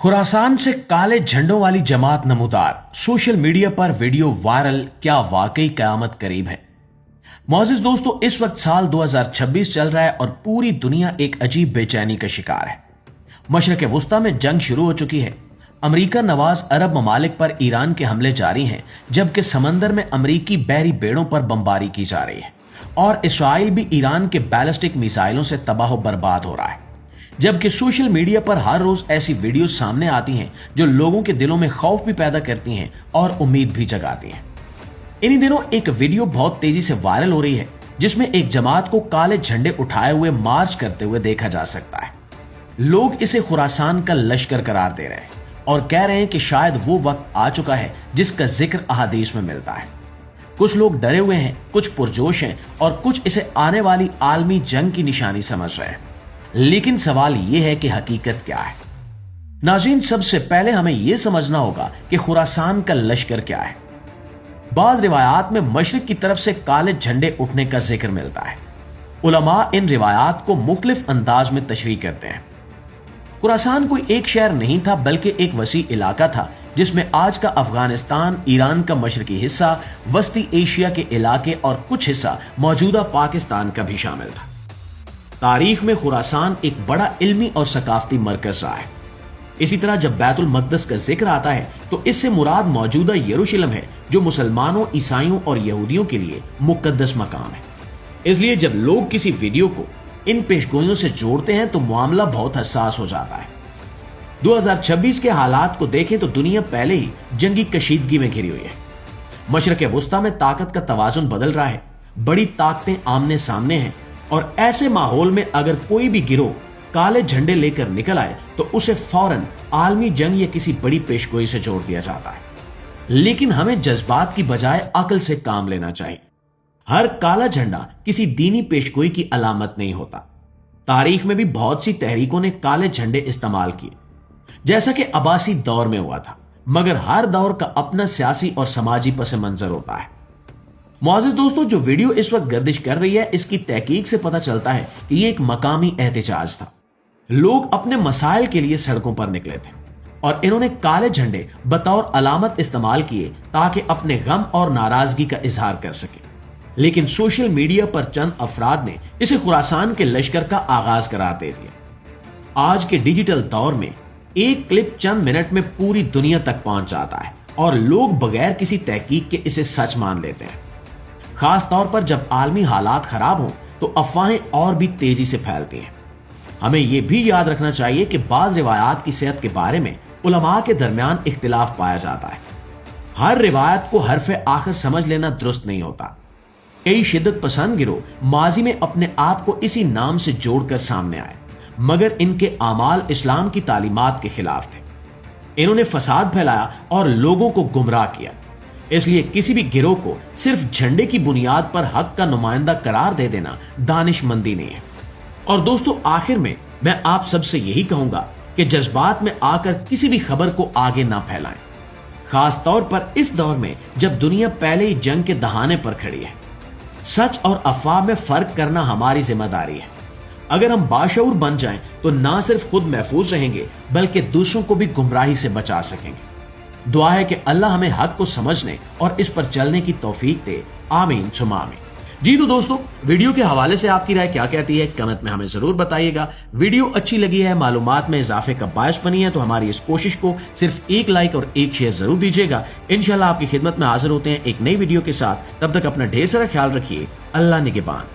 खुरासान से काले झंडों वाली जमात नमूदार, सोशल मीडिया पर वीडियो वायरल, क्या वाकई कयामत करीब है। मोअज़्ज़िज़ दोस्तों, इस वक्त साल 2026 चल रहा है और पूरी दुनिया एक अजीब बेचैनी का शिकार है। मशरक़ वुस्ता में जंग शुरू हो चुकी है। अमेरिका नवाज अरब ममालिक पर ईरान के हमले जारी हैं, जबकि समंदर में अमेरिकी बहरी बेड़ों पर बमबारी की जा रही है और इसराइल भी ईरान के बैलिस्टिक मिसाइलों से तबाह बर्बाद हो रहा है। जबकि सोशल मीडिया पर हर रोज ऐसी वीडियो सामने आती हैं जो लोगों के दिलों में खौफ भी पैदा करती हैं और उम्मीद भी जगाती हैं। इन्हीं दिनों एक वीडियो बहुत तेजी से वायरल हो रही है, जिसमें एक जमात को काले झंडे उठाए हुए मार्च करते हुए देखा जा सकता है। लोग इसे खुरासान का लश्कर करार दे रहे हैं और कह रहे हैं कि शायद वो वक्त आ चुका है जिसका जिक्र अहादीस में मिलता है। कुछ लोग डरे हुए हैं, कुछ पुरजोश हैं और कुछ इसे आने वाली आलमी जंग की निशानी समझ रहे हैं। लेकिन सवाल यह है कि हकीकत क्या है। नाज़रीन, सबसे पहले हमें यह समझना होगा कि खुरासान का लश्कर क्या है। बाज रिवायात में मशरिक की तरफ से काले झंडे उठने का जिक्र मिलता है। उलमा इन रिवायात को मुख्तलिफ अंदाज में तशरीह करते हैं। खुरासान कोई एक शहर नहीं था, बल्कि एक वसी इलाका था जिसमें आज का अफगानिस्तान, ईरान का मशरकी हिस्सा, वस्ती एशिया के इलाके और कुछ हिस्सा मौजूदा पाकिस्तान का भी शामिल था। तारीख में खुरासान एक बड़ा इल्मी और सकाफती मरकज रहा है। इसी तरह जब बैतुल मक़दस का जिक्र आता है तो इससे मुराद मौजूदा यरूशलेम है, जो मुसलमानों, ईसाइयों और यहूदियों के लिए मुक़द्दस मकाम है। इसलिए जब लोग किसी वीडियो को इन पेशगोइयों से जोड़ते हैं तो मामला बहुत हसास हो जाता है। 2026 के हालात को देखें तो दुनिया पहले ही जंगी कशीदगी में घिरी हुई है। मशरक़ वुस्ता में ताकत का तवाज़ुन बदल रहा है। बड़ी ताकतें आमने सामने हैं और ऐसे माहौल में अगर कोई भी गिरोह काले झंडे लेकर निकल आए तो उसे फौरन आलमी जंग या किसी बड़ी पेशगोई से जोड़ दिया जाता है। लेकिन हमें जज्बात की बजाय अक्ल से काम लेना चाहिए। हर काला झंडा किसी दीनी पेशगोई की अलामत नहीं होता। तारीख में भी बहुत सी तहरीकों ने काले झंडे इस्तेमाल किए, जैसा कि अब्बासी दौर में हुआ था, मगर हर दौर का अपना सियासी और समाजी पस मंजर होता है। मोअज़्ज़िज़ दोस्तों, जो वीडियो इस वक्त गर्दिश कर रही है, इसकी तहकीक से पता चलता है कि ये एक मकामी एहतिजाज था। लोग अपने मसाइल के लिए सड़कों पर निकले थे और इन्होंने काले झंडे बतौर अलामत इस्तेमाल किए ताकि अपने गम और नाराजगी का इजहार कर सके। लेकिन सोशल मीडिया पर चंद अफराद ने इसे खुरासान के लश्कर का आगाज करार दे दिया। आज के डिजिटल दौर में एक क्लिप चंद मिनट में पूरी दुनिया तक पहुंच जाता है और लोग बगैर किसी तहकीक के इसे सच मान लेते हैं। खास तौर पर जब आलमी हालात खराब हों तो अफवाहें और भी तेजी से फैलती हैं। हमें यह भी याद रखना चाहिए कि बाज रिवायात की सेहत के बारे में उलमा के दरमियान इख्तिलाफ पाया जाता है। हर रिवायत को हरफ आखिर समझ लेना दुरुस्त नहीं होता। कई शिद्दत पसंद गिरोह माजी में अपने आप को इसी नाम से जोड़कर सामने आए, मगर इनके आमाल इस्लाम की तालीमात के खिलाफ थे। इन्होंने फसाद फैलाया और लोगों को गुमराह किया। इसलिए किसी भी गिरोह को सिर्फ झंडे की बुनियाद पर हक का नुमाइंदा करार दे देना दानिशमंदी नहीं है। और दोस्तों, आखिर में मैं आप सबसे यही कहूंगा कि जज्बात में आकर किसी भी खबर को आगे ना फैलाएं, खास तौर पर इस दौर में जब दुनिया पहले ही जंग के दहाने पर खड़ी है। सच और अफवाह में फर्क करना हमारी जिम्मेदारी है। अगर हम बाशऊर बन जाएं तो ना सिर्फ खुद महफूज रहेंगे बल्कि दूसरों को भी गुमराही से बचा सकेंगे। दुआ है कि अल्लाह हमें हक को समझने और इस पर चलने की तौफीक दे। आमीन सुम्मा आमीन। जी तो दोस्तों, वीडियो के हवाले से आपकी राय क्या कहती है, कमेंट में हमें जरूर बताइएगा। वीडियो अच्छी लगी है, मालूमात में इजाफे का बायस बनी है, तो हमारी इस कोशिश को सिर्फ एक लाइक और एक शेयर जरूर दीजिएगा। इंशाल्लाह आपकी खिदमत में हाजिर होते हैं एक नई वीडियो के साथ। तब तक अपना ढेर सारा ख्याल रखिए। अल्लाह निगहबान।